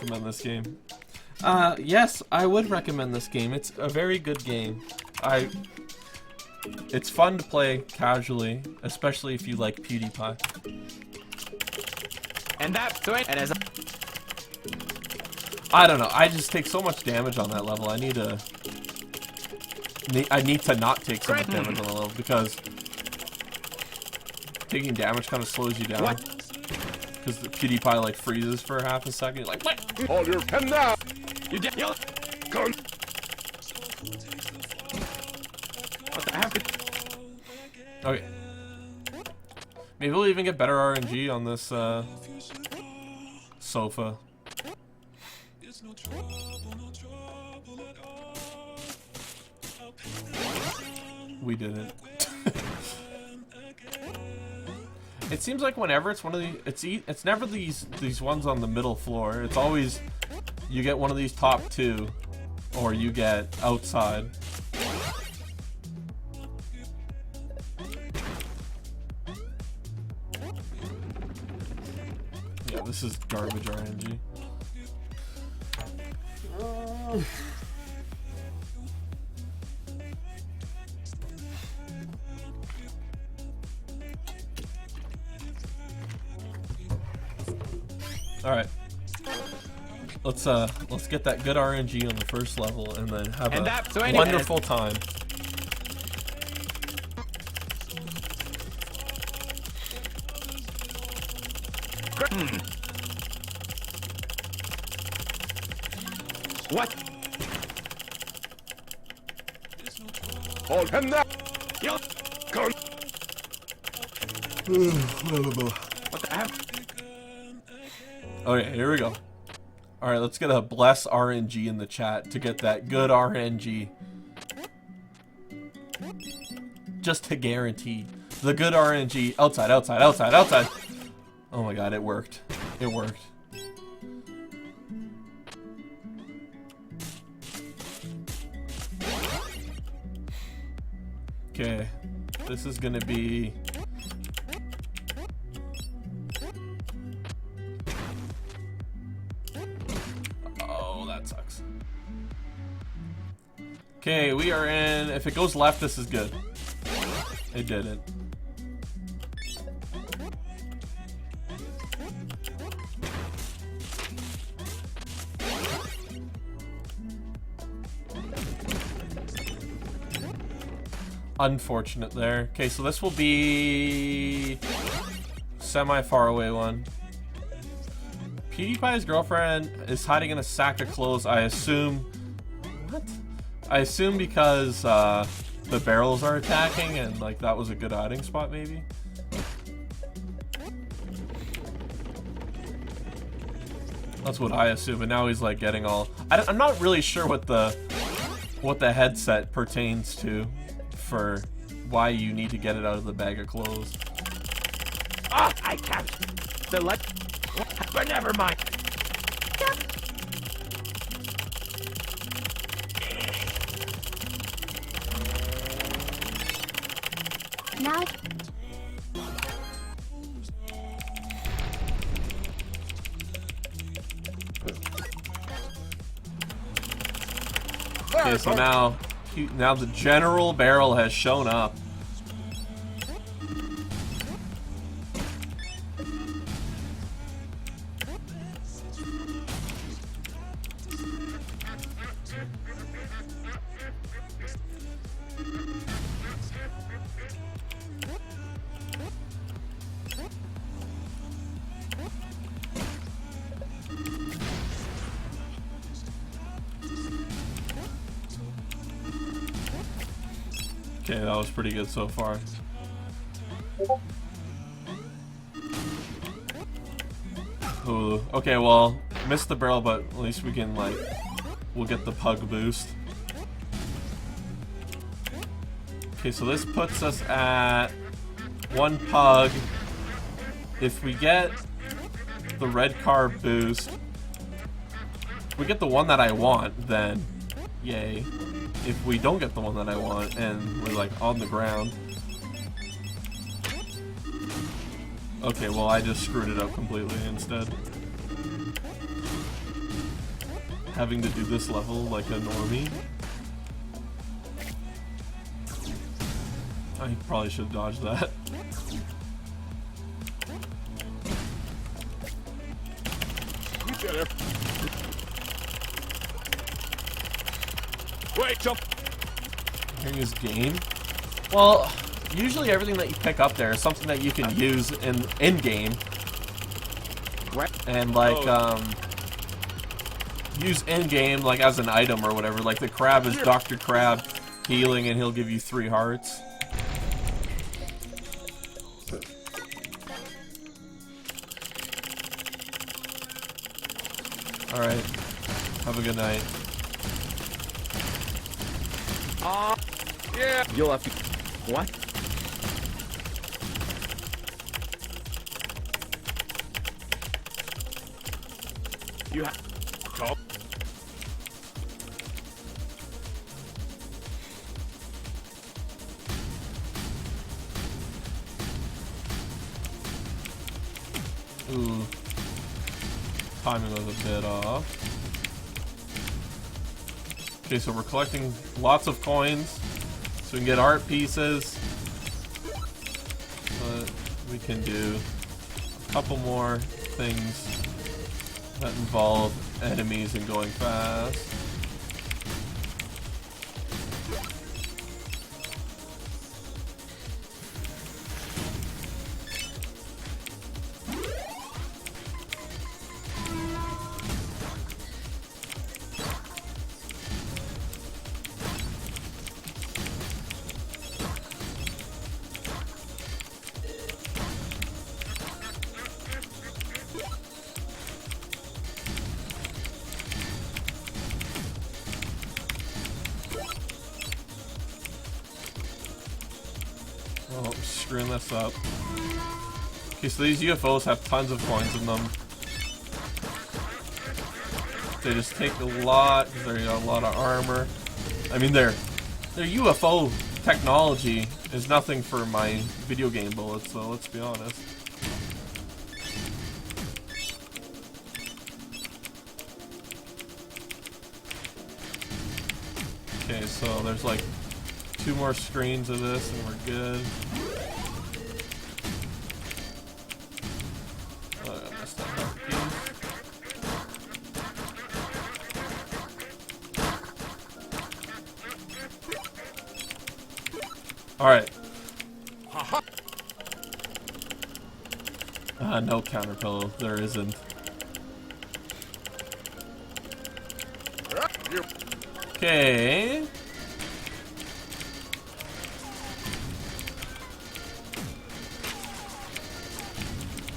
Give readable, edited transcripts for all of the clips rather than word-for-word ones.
recommend this game. Yes, I would recommend this game. It's a very good game. It's fun to play casually, especially if you like Pewdiepie. And that's it. And as I don't know. I just take so much damage on that level. I need to not take so much damage on the level because taking damage kind of slows you down. Because the Pewdiepie like freezes for half a second. You're like, what? Hold your pen now. you did. What the heck? Okay. Maybe we'll even get better RNG on this sofa. We didn't. It seems like whenever it's one of the, it's never these ones on the middle floor. It's always you get one of these top two, or you get outside. Yeah, this is garbage RNG. All right, let's get that good RNG on the first level and then have a wonderful time. What? Hold him now. Yo. Con What the heck? Okay, here we go. All right, let's get a bless RNG in the chat to get that good RNG. Just to guarantee the good RNG. Outside, outside, outside, outside. Oh my god, it worked. It worked. Okay, this is gonna be... Oh, that sucks. Okay, we are in... If it goes left, this is good. It didn't. Unfortunate there. Okay, so this will be semi-far away one. PewDiePie's girlfriend is hiding in a sack of clothes, I assume. What? I assume because the barrels are attacking and like that was a good hiding spot maybe. That's what I assume, and now he's like getting all... I'm not really sure what the headset pertains to for why you need to get it out of the bag of clothes. Ah, I can't. Select. But never mind. Now. Okay, so now the general barrel has shown up. Okay, that was pretty good so far. Ooh, okay, well, missed the barrel, but at least we can, like, we'll get the pug boost. Okay, so this puts us at 1 pug. If we get the red car boost, if we get the one that I want, then yay. If we don't get the one that I want and we're like on the ground. Okay, well I just screwed it up completely instead. having to do this level like a normie. I probably should have dodged that. You did it. Wait, jump. Hearing his game. Well, usually everything that you pick up there is something that you can use in game. And like use in game like as an item or whatever. Like the crab is Dr. Crab healing and he'll give you 3 hearts. Alright. Have a good night. Yeah. You'll have to. What? You have. Top. Ooh. Timing was a bit off. Okay, so we're collecting lots of coins so we can get art pieces. But we can do a couple more things that involve enemies and going fast. Oh, I'm screwing this up. Okay, so these UFOs have tons of coins in them. They just take a lot because they got a lot of armor. I mean, their UFO technology is nothing for my video game bullets, so let's be honest. Okay, so there's like 2 more screens of this and we're good. Oh, I messed that up. Alright. No counter pillow. There isn't. Okay.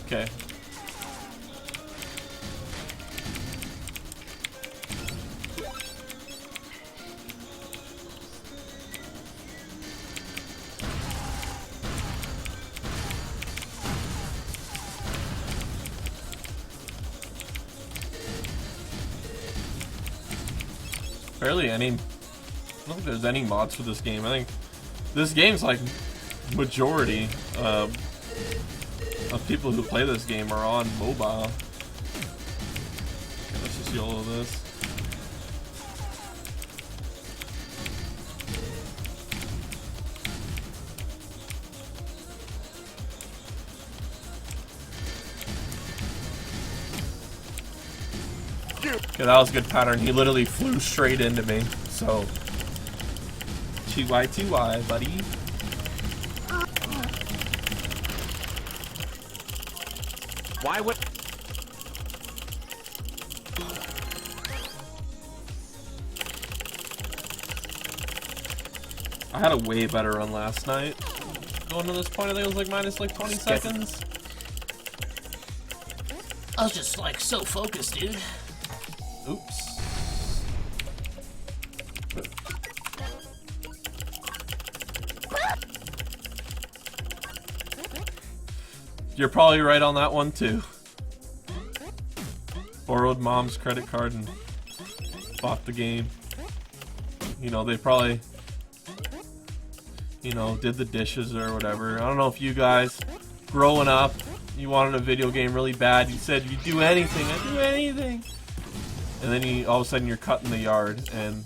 Okay. Barely any. I don't think there's any mods for this game. I think this game's like majority of people who play this game are on mobile. Okay, let's just YOLO this. Okay, that was a good pattern. He literally flew straight into me. So, TY, buddy. Why would? I had a way better run last night. Going to this point, I think it was like minus like 20 seconds. I was just like so focused, dude. Oops. You're probably right on that one too. Borrowed mom's credit card and bought the game. You know, they probably, you know, did the dishes or whatever. I don't know if you guys, growing up, you wanted a video game really bad. You said you'd do anything. I'd do anything. and then you all of a sudden you're cutting the yard, and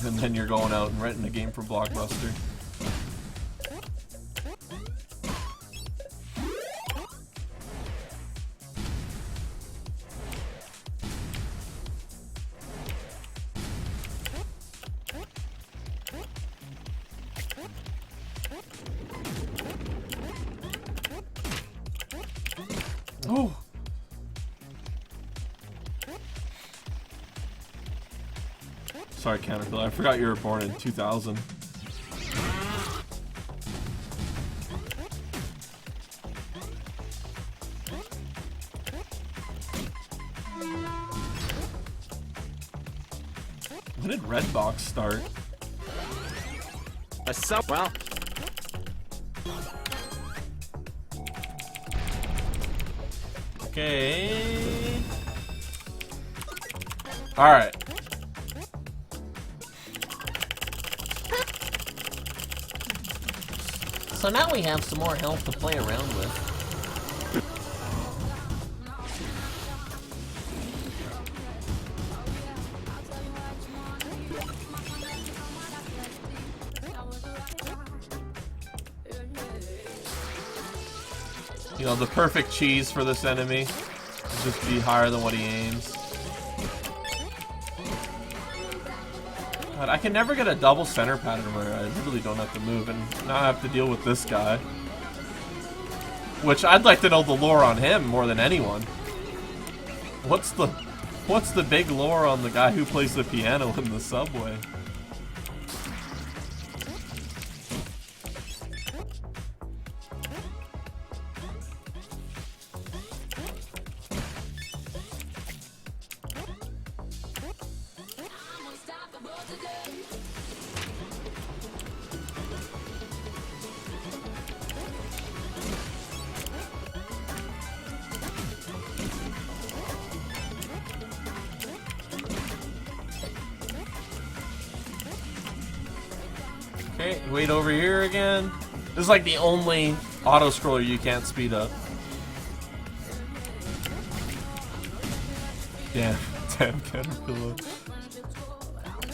then you're going out and renting a game from Blockbuster. Oh. Sorry, Caterpillar. I forgot you were born in 2000. When did Redbox start? Well. Okay. All right. So now we have some more health to play around with. You know, the perfect cheese for this enemy is just be higher than what he aims. God, I can never get a double center pattern where I literally don't have to move, and now I have to deal with this guy. Which I'd like to know the lore on him more than anyone. What's the big lore on the guy who plays the piano in the subway? Okay, wait over here again. This is like the only auto-scroller you can't speed up. Damn, damn Caterpillar.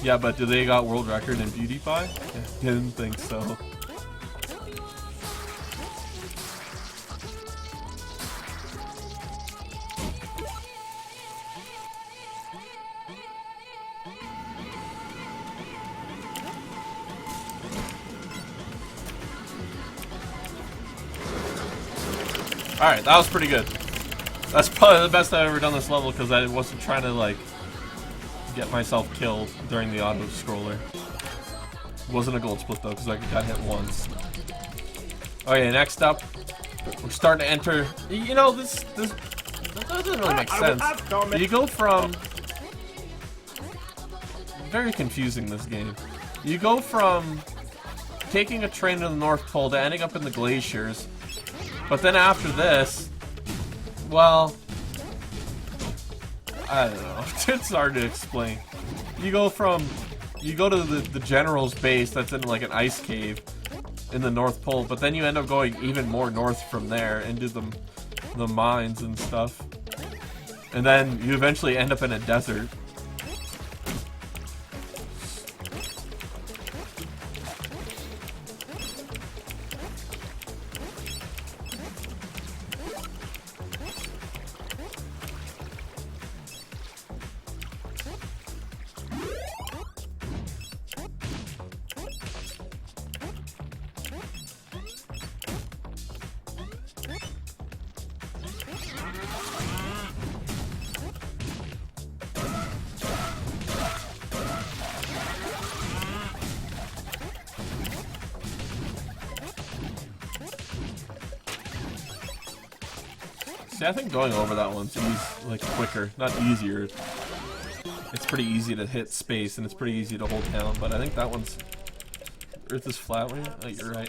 Yeah, but do they got world record in Pewdiepie? Didn't think so. Alright, that was pretty good. That's probably the best I've ever done this level because I wasn't trying to, like, get myself killed during the auto-scroller. Wasn't a gold split, though, because I got hit once. Okay, next up, we're starting to enter... You know, this doesn't really make sense. You go from... Very confusing, this game. You go from taking a train to the North Pole to ending up in the glaciers. But then after this, well, I don't know. It's hard to explain. You go to the general's base that's in like an ice cave in the North Pole, but then you end up going even more north from there into the mines and stuff. And then you eventually end up in a desert. See, I think going over that one's like quicker, not easier. It's pretty easy to hit space and it's pretty easy to hold down, but I think that one's... Earth is flat. Oh, you're right.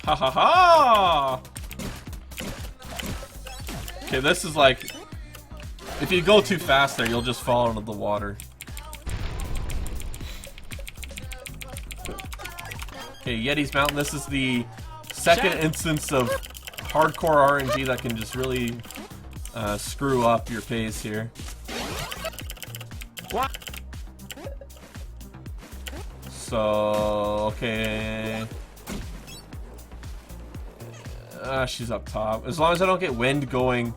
Ha ha ha! Okay, this is like... If you go too fast there, you'll just fall into the water. Okay, Yeti's Mountain. This is the second instance of hardcore RNG that can just really screw up your pace here. What? So, okay. She's up top. As long as I don't get wind going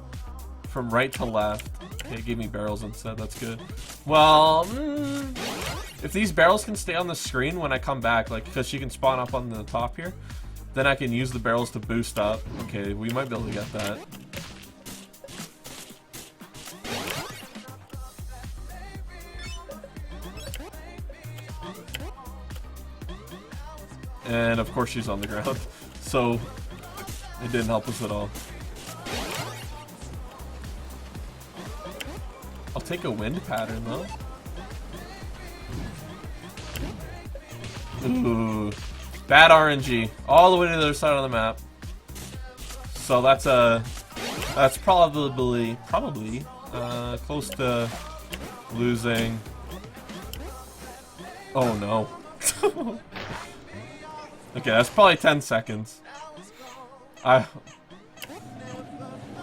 from right to left. Okay, it gave me barrels instead. That's good. Well, if these barrels can stay on the screen when I come back, like, because she can spawn up on the top here, then I can use the barrels to boost up. Okay, we might be able to get that. And of course she's on the ground, so it didn't help us at all. I'll take a wind pattern though. Ooh, bad RNG all the way to the other side of the map. So that's probably close to losing. Oh no. Okay, that's probably 10 seconds.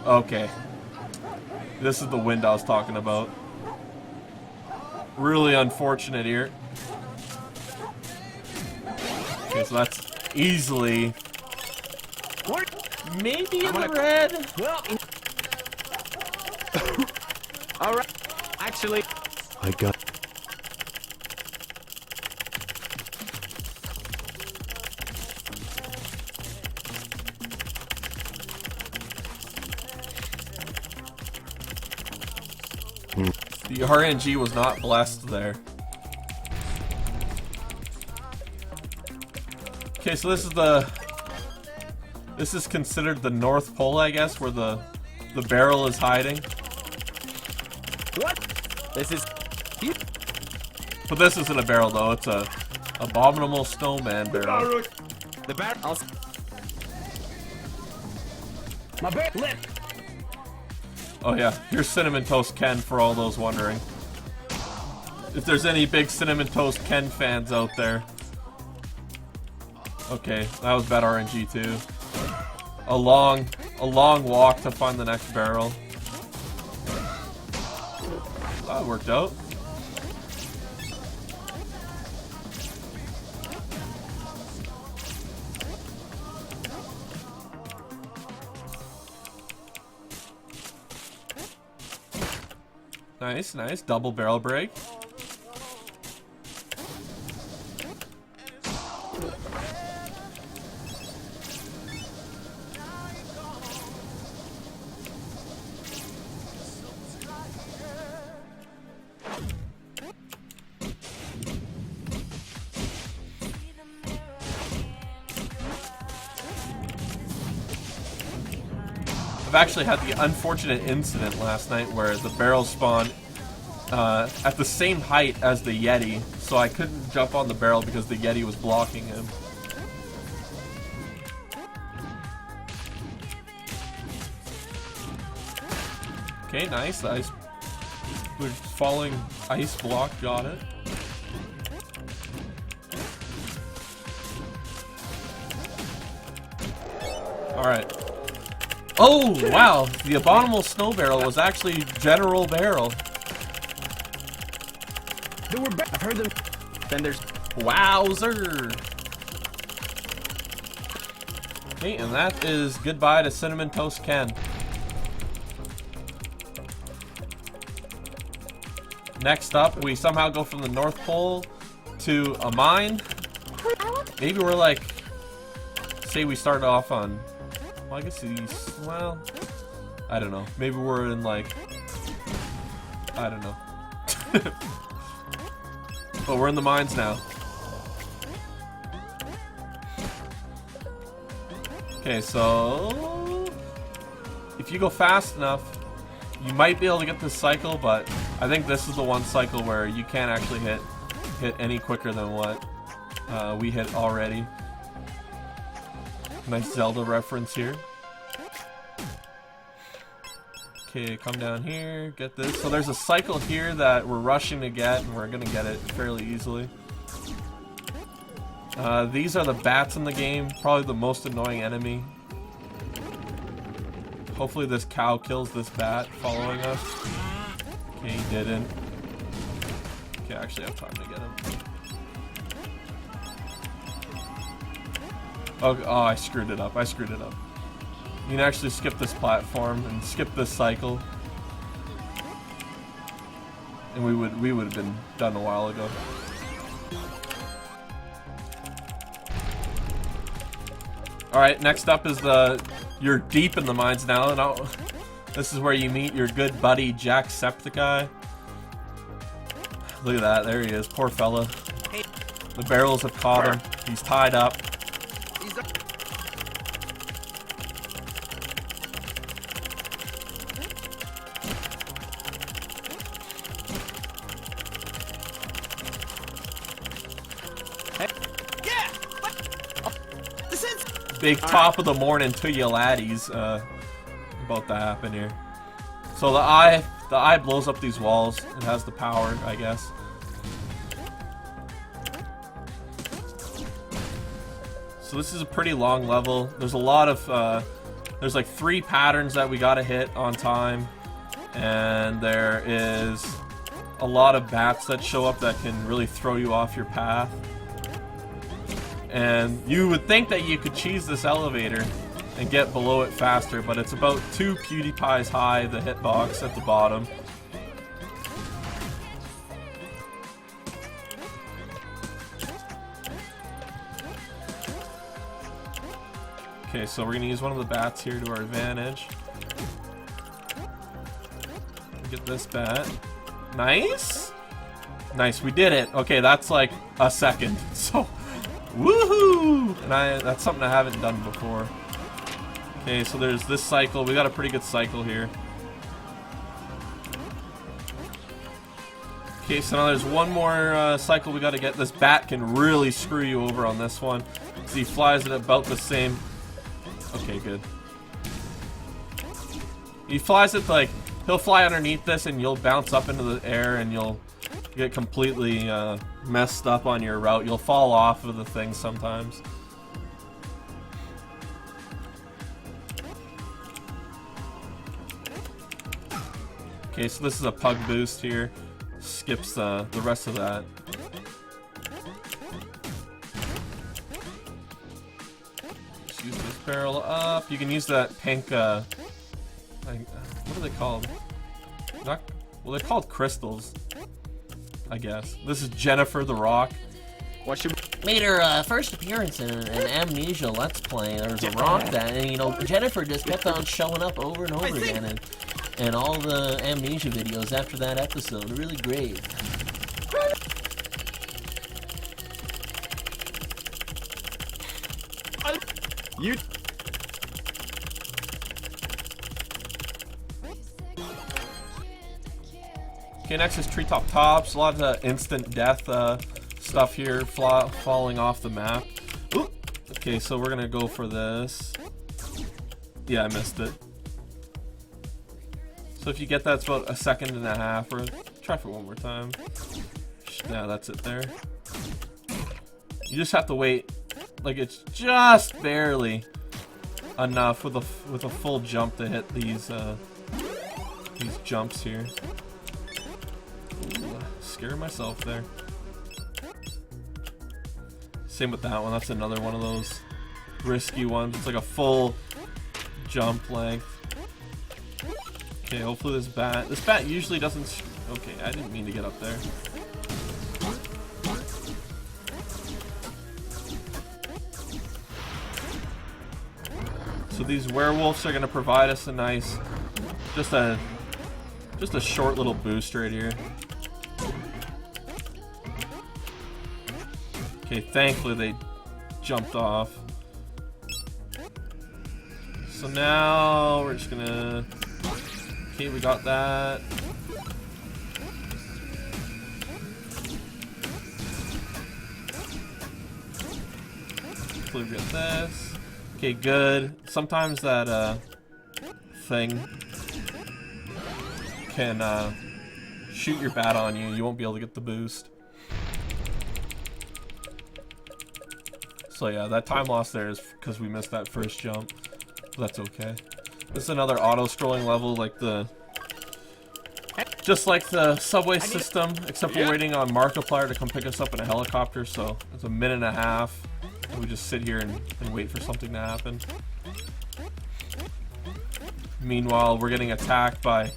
Okay. This is the wind I was talking about. Really unfortunate here. Okay, so that's easily... Maybe in the red? Well, alright. Actually, I got. The RNG was not blessed there. Okay, so this is considered the North Pole, I guess, where the barrel is hiding. what? This is. But this isn't a barrel though, it's a abominable snowman barrel. The barrel. My bear lip. Oh yeah, here's Cinnamon Toast Ken for all those wondering. If there's any big Cinnamon Toast Ken fans out there. Okay, that was bad RNG too. A long walk to find the next barrel. That worked out. Nice, nice. Double barrel break. I've actually had the unfortunate incident last night where the barrel spawned at the same height as the Yeti, so I couldn't jump on the barrel because the Yeti was blocking him. Okay, nice. Ice. We're falling ice block, got it. Alright. Oh, wow! The abominable snow barrel was actually General Barrel. There were I've heard them. Then there's. Wowzer! Okay, and that is goodbye to Cinnamon Toast Ken. Next up, we somehow go from the North Pole to a mine. Maybe we're like, say we started off on, well, I guess these, well, I don't know. Maybe we're in like, I don't know. But we're in the mines now. Okay, so if you go fast enough, you might be able to get this cycle, but I think this is the one cycle where you can't actually hit any quicker than what we hit already. Nice Zelda reference here. Okay, come down here, get this. So there's a cycle here that we're rushing to get, and we're gonna get it fairly easily. These are the bats in the game, probably the most annoying enemy. Hopefully this cow kills this bat following us. Okay, he didn't. Okay, I actually have time to get him. Oh, I screwed it up. I screwed it up. You can actually skip this platform and skip this cycle. And we would have been done a while ago. Alright, next up is you're deep in the mines now, and this is where you meet your good buddy Jacksepticeye. Look at that, there he is, poor fella. The barrels have caught him. He's tied up. Big top of the morning to you laddies, about to happen here. So the eye blows up these walls. It has the power, I guess. So this is a pretty long level. There's a lot of, there's like 3 patterns that we gotta hit on time. And there is a lot of bats that show up that can really throw you off your path. And you would think that you could cheese this elevator and get below it faster, but it's about 2 Pewdiepies high, the hitbox at the bottom. Okay, so we're gonna use one of the bats here to our advantage. Get this bat. Nice! Nice, we did it. Okay, that's like a second. So, woohoo! And that's something I haven't done before. Okay, so there's this cycle. We got a pretty good cycle here. Okay, so now there's one more cycle we got to get. This bat can really screw you over on this one. So he flies at about the same. Okay, good. He flies it like, he'll fly underneath this and you'll bounce up into the air and you'll get completely messed up on your route. You'll fall off of the thing sometimes. Okay, so this is a pug boost here. Skips the rest of that. Just use this barrel up. You can use that pink, what are they called? Well, they're called crystals, I guess. This is Jennifer the Rock. What should Made her first appearance in an Amnesia Let's Play. There was a rock that, and you know, Jennifer just kept on showing up over and over again, and all the Amnesia videos after that episode. Really great. you? Okay, next is Treetop Tops. A lot of instant death stuff here, falling off the map. Ooh. Okay, so we're gonna go for this. Yeah, I missed it. So if you get that, it's about 1.5 seconds. Or try for one more time. Yeah, that's it there. You just have to wait. Like, it's just barely enough with a full jump to hit these jumps here. Ooh, scared myself there. Same with that one. That's another one of those risky ones. It's like a full jump length. Okay, hopefully this bat usually doesn't. Okay, I didn't mean to get up there. So these werewolves are gonna provide us a nice, just a short little boost right here. Okay, thankfully they jumped off. So now we're just gonna. Okay, we got that. Hopefully we get this. Okay, good. Sometimes that thing can shoot your bat on you. You won't be able to get the boost. So yeah, that time loss there is because we missed that first jump. But that's okay. This is another auto-scrolling level, just like the subway system, except we're waiting on Markiplier to come pick us up in a helicopter, so it's a minute and a half. And we just sit here and wait for something to happen. Meanwhile, we're getting attacked by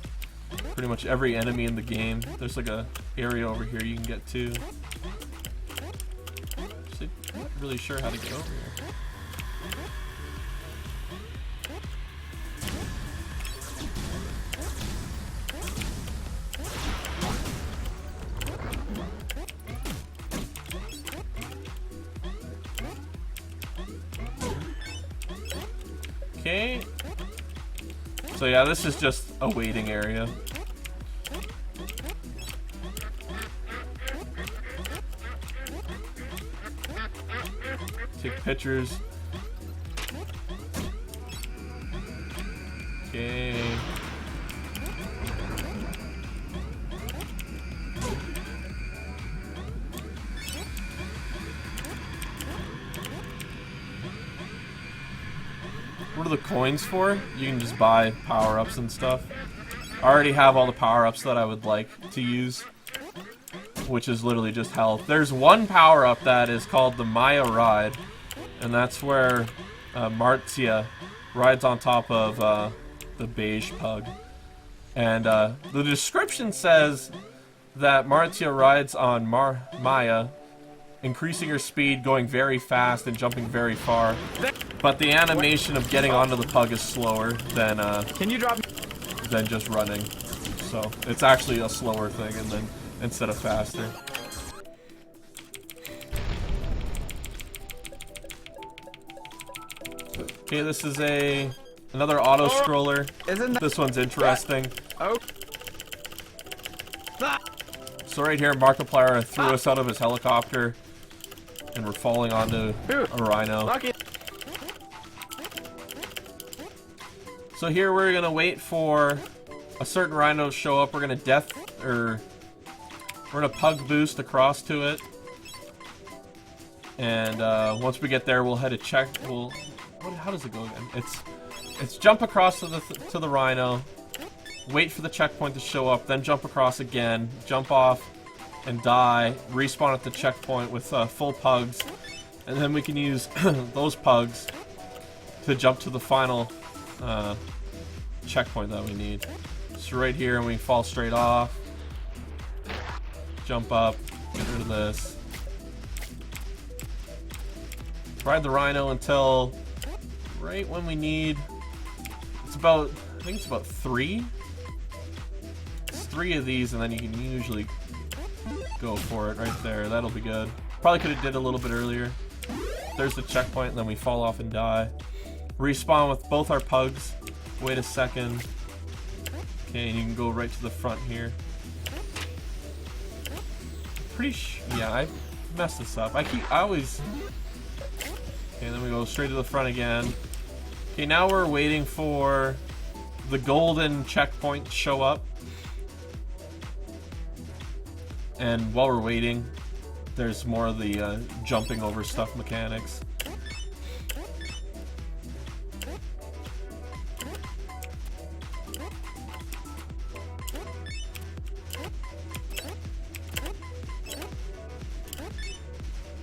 pretty much every enemy in the game. There's like a area over here you can get to. Actually, I'm not really sure how to get over here. Okay. So yeah, this is just a waiting area. Take pictures. Okay. What are the coins for? You can just buy power-ups and stuff. I already have all the power-ups that I would like to use, which is literally just health. There's one power-up that is called the Maya Ride, and that's where Martia rides on top of the beige pug. And the description says that Martia rides on Maya, increasing her speed, going very fast, and jumping very far. But the animation of getting onto the pug is slower than than just running. So it's actually a slower thing, and then instead of faster. Okay, this is another auto scroller. This one's interesting. Oh. So right here, Markiplier threw us out of his helicopter, and we're falling onto a rhino. Lucky. So here we're gonna wait for a certain rhino to show up. We're gonna pug boost across to it, and once we get there, we'll head to check. How does it go again? It's jump across to the rhino, wait for the checkpoint to show up, then jump across again, jump off, and die. Respawn at the checkpoint with full pugs, and then we can use those pugs to jump to the final checkpoint that we need. So right here, and we fall straight off, jump up, get rid of this, ride the rhino until right when we need. I think it's about 3. It's 3 of these, and then you can usually go for it right there. That'll be good. Probably could have did a little bit earlier. There's the checkpoint, and then we fall off and die. Respawn with both our pugs. Wait a second. Okay, and you can go right to the front here. Yeah, I messed this up. I always. Okay, then we go straight to the front again. Okay, now we're waiting for the golden checkpoint to show up. And while we're waiting, there's more of the jumping over stuff mechanics.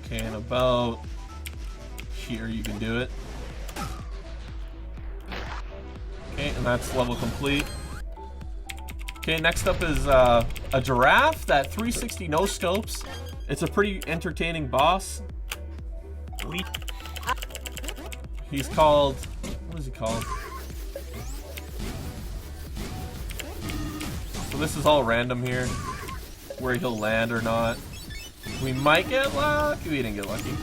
Okay, and about here you can do it. Okay, and that's level complete. Okay, next up is a giraffe that 360 no scopes. It's a pretty entertaining boss. He's called, what is he called? So this is all random here, where he'll land or not. We might get lucky. We didn't get lucky.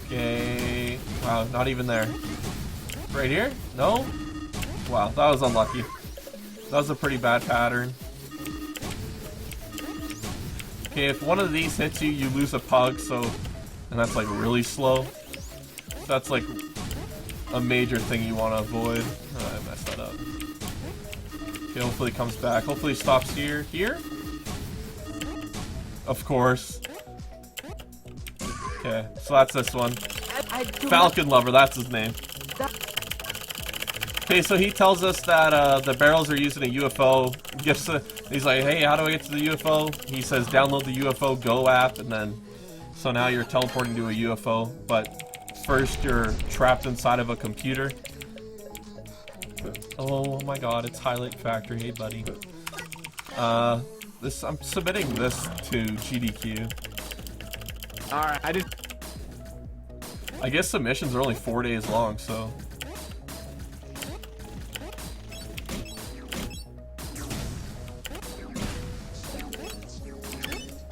Okay. Wow, not even there. Right here? No? Wow, that was unlucky. That was a pretty bad pattern. Okay, if one of these hits you, you lose a pug, so... And that's like really slow. That's like a major thing you want to avoid. Oh, I messed that up. Okay, hopefully it comes back. Hopefully it stops here. Here? Of course. Okay, so that's this one. Falcon Lover, that's his name. Okay, so he tells us that the barrels are using a UFO. He's like, hey, how do I get to the UFO? He says, download the UFO Go app, and then, so now you're teleporting to a UFO, but first you're trapped inside of a computer. Oh my god, it's Highlight Factory, hey buddy. I'm submitting this to GDQ. Alright, I guess submissions are only 4 days long, so.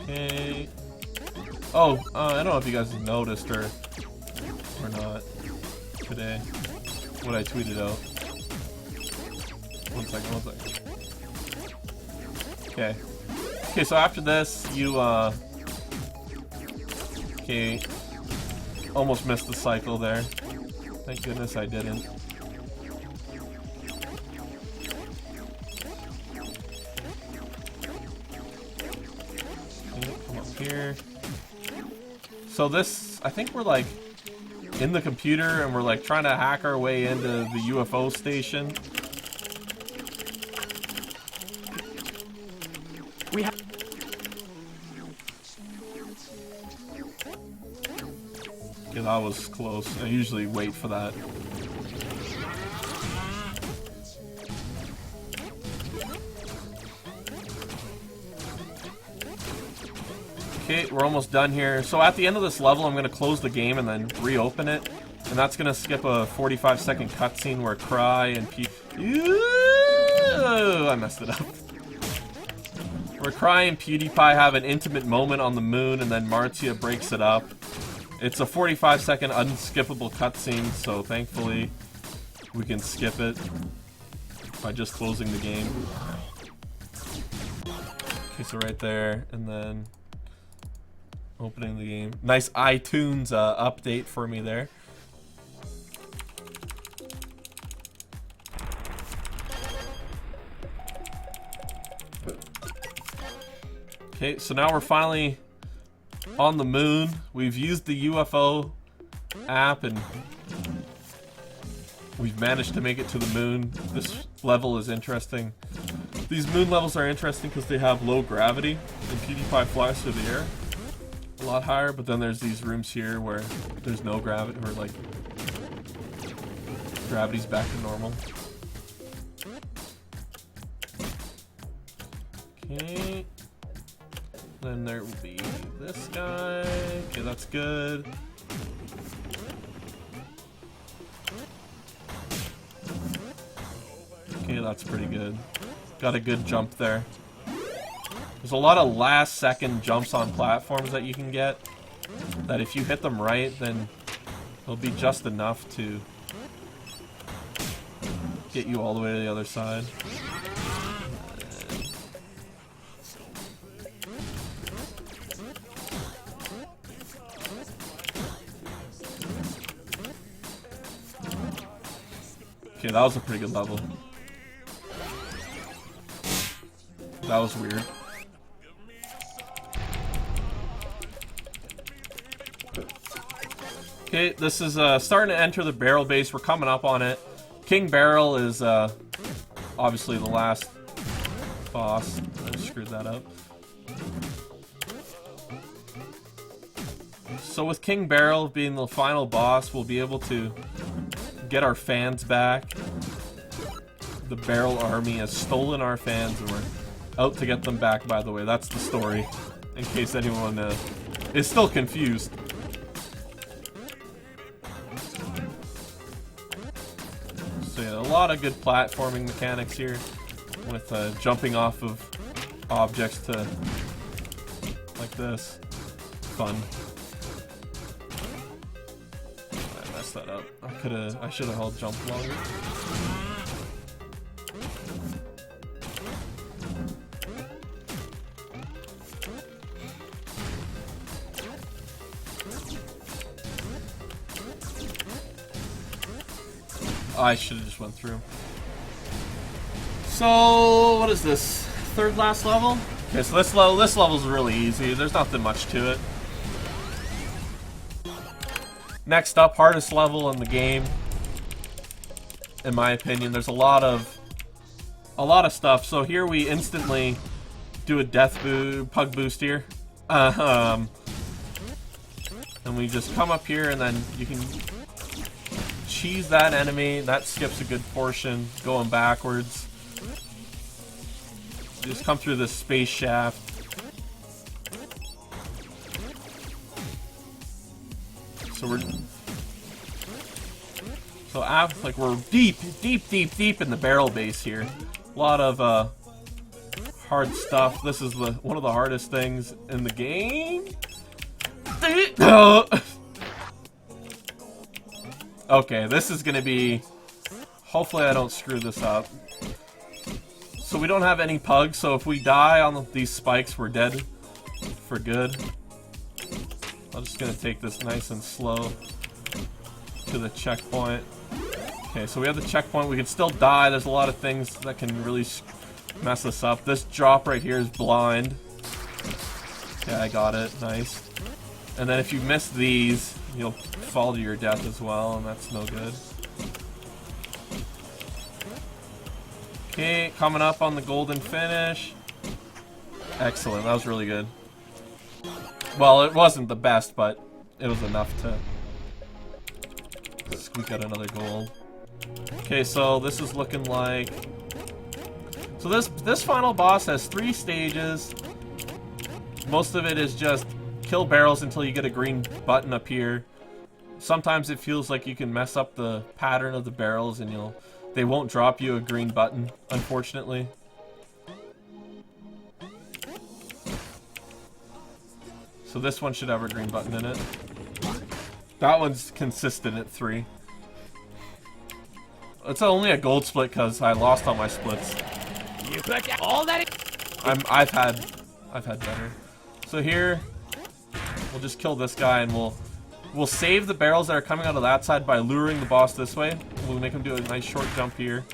Okay. Oh, I don't know if you guys noticed or not today what I tweeted out. One second. Okay. Okay, so after this, you okay, almost missed the cycle there. Thank goodness I didn't. Okay, come up here. So this, I think we're like in the computer and we're like trying to hack our way into the UFO station. we have. Okay, that was close. I usually wait for that. Okay, we're almost done here. So at the end of this level, I'm going to close the game and then reopen it. And that's going to skip a 45-second cutscene where Cry and I messed it up. Where Cry and Pewdiepie have an intimate moment on the moon and then Martia breaks it up. It's a 45-second unskippable cutscene, so thankfully we can skip it by just closing the game. Okay, so right there, and then opening the game. Nice iTunes update for me there. Okay, so now we're finally on the moon. We've used the UFO app and we've managed to make it to the moon. This level is interesting. These moon levels are interesting because they have low gravity and PewDiePie flies through the air a lot higher, but then there's these rooms here where there's no gravity, or like gravity's back to normal. Okay. Then there will be this guy. Okay, that's good. Okay, that's pretty good. Got a good jump there. There's a lot of last second jumps on platforms that you can get, that if you hit them right, then it'll be just enough to get you all the way to the other side. Okay, that was a pretty good level. That was weird. Okay, this is starting to enter the barrel base. We're coming up on it. King Barrel is obviously the last boss. I screwed that up. So with King Barrel being the final boss, we'll be able to get our fans back. The Barrel Army has stolen our fans and we're out to get them back, by the way. That's the story, in case anyone is still confused. So yeah, a lot of good platforming mechanics here with jumping off of objects to like this. Fun. I messed that up. I should have held jump longer. I should have just went through. So, what is this? Third last level? Okay, so this level's really easy. There's nothing much to it. Next up, hardest level in the game. In my opinion, there's a lot of stuff. So here we instantly do a pug boost here. And we just come up here and then you can cheese that enemy. That skips a good portion going backwards. Just come through this space shaft. So we're deep in the barrel base here. A lot of hard stuff. This is one of the hardest things in the game. Okay, this is gonna be. Hopefully, I don't screw this up. So we don't have any pugs. So if we die on these spikes, we're dead for good. I'm just gonna take this nice and slow to the checkpoint. Okay, so we have the checkpoint. We can still die. There's a lot of things that can really mess us up. This drop right here is blind. Okay, I got it. Nice. And then if you miss these, you'll fall to your death as well, and that's no good. Okay, coming up on the golden finish. Excellent. That was really good. Well, it wasn't the best, but it was enough to squeak out another gold. Okay, so this is looking like... So this final boss has 3 stages. Most of it is just kill barrels until you get a green button up here. Sometimes it feels like you can mess up the pattern of the barrels and they won't drop you a green button, unfortunately. So this one should have a green button in it. That one's consistent at 3. It's only a gold split because I lost all my splits. You put all that. I've had better. So here, we'll just kill this guy and we'll save the barrels that are coming out of that side by luring the boss this way. We'll make him do a nice short jump here.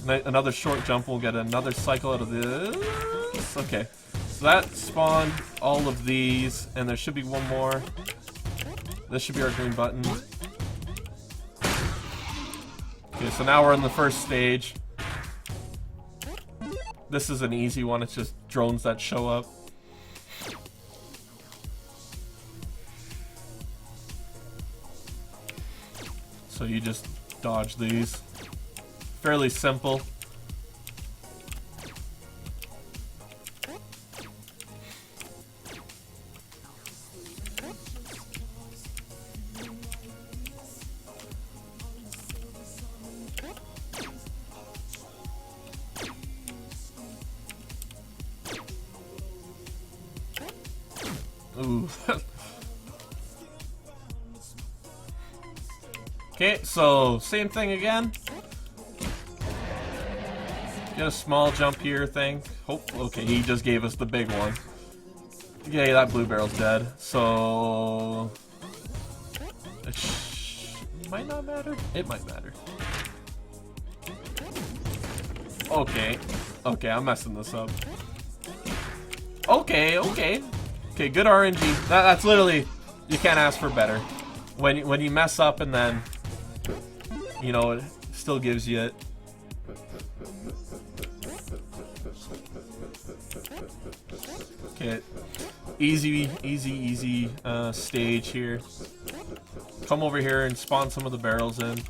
Another short jump. We'll get another cycle out of this. Okay. So that spawned all of these, and there should be one more. This should be our green button. Okay, so now we're in the first stage. This is an easy one, it's just drones that show up. So you just dodge these. Fairly simple. Ooh. Okay, so same thing again. Get a small jump here thing. Okay, he just gave us the big one. Yeah, that blue barrel's dead. So it might not matter. It might matter. Okay, I'm messing this up. Okay, good RNG. That's literally, you can't ask for better. When you mess up and then, you know, it still gives you it. Okay, easy stage here. Come over here and spawn some of the barrels in.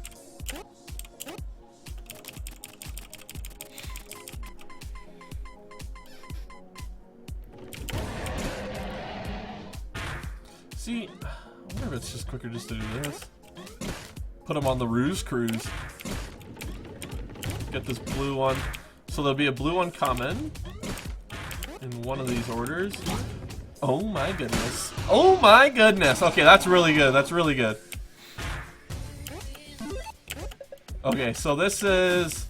See, I wonder if it's just quicker just to do this. Put them on the ruse cruise. Get this blue one. So there'll be a blue one coming in one of these orders. Oh my goodness. Oh my goodness. Okay, that's really good. That's really good. Okay, so this is...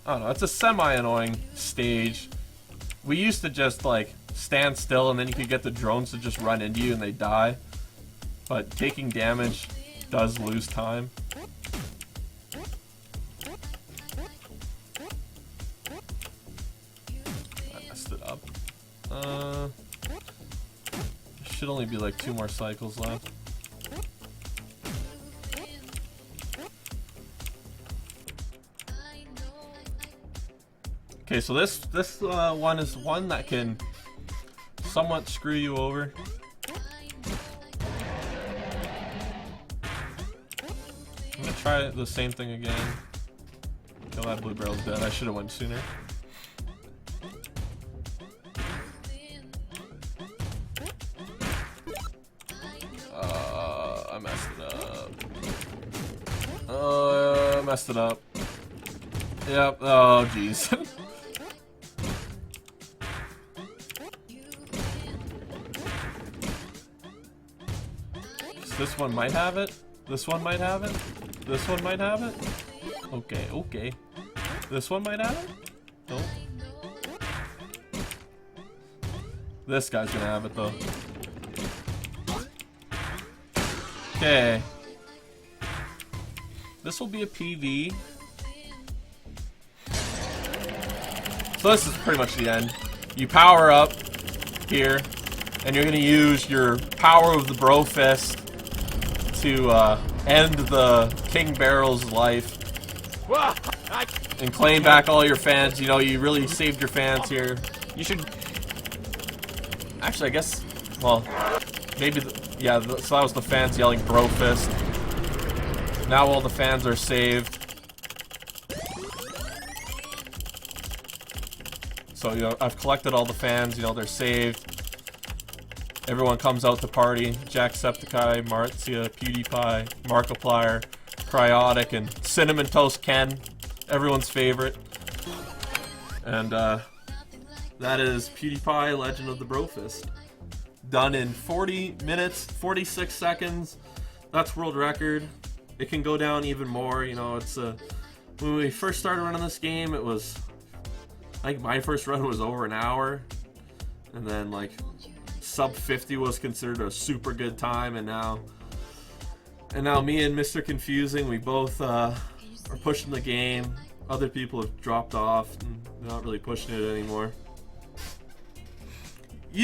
I don't know, it's a semi-annoying stage. We used to just, like, stand still and then you could get the drones to just run into you and they die. But taking damage does lose time. I messed it up. Should only be like 2 more cycles left. Okay, so this one is one that can somewhat screw you over. I'm gonna try the same thing again. Oh, that blue barrel's dead. I should have went sooner. I messed it up. I messed it up. Yep. Oh, jeez. This one might have it. This one might have it. This one might have it. Okay, okay. This one might have it. Nope. This guy's gonna have it though. Okay. This will be a PV. So this is pretty much the end. You power up here, and you're gonna use your power of the Brofist to end the King Barrel's life and claim back all your fans. You know, you really saved your fans here. You should... Actually, I guess... Well, maybe... Yeah, so that was the fans yelling Brofist. Now all the fans are saved. So, you know, I've collected all the fans. You know, they're saved. Everyone comes out to party. Jacksepticeye, Martia, Pewdiepie, Markiplier, Cryotic, and Cinnamon Toast Ken. Everyone's favorite. And that is Pewdiepie, Legend of the Brofist. Done in 40 minutes, 46 seconds. That's world record. It can go down even more. You know, it's when we first started running this game, it was... I think my first run was over an hour. And then, like... sub 50 was considered a super good time, and now me and Mr. Confusing, we both are pushing the game. Other people have dropped off and they're not really pushing it anymore.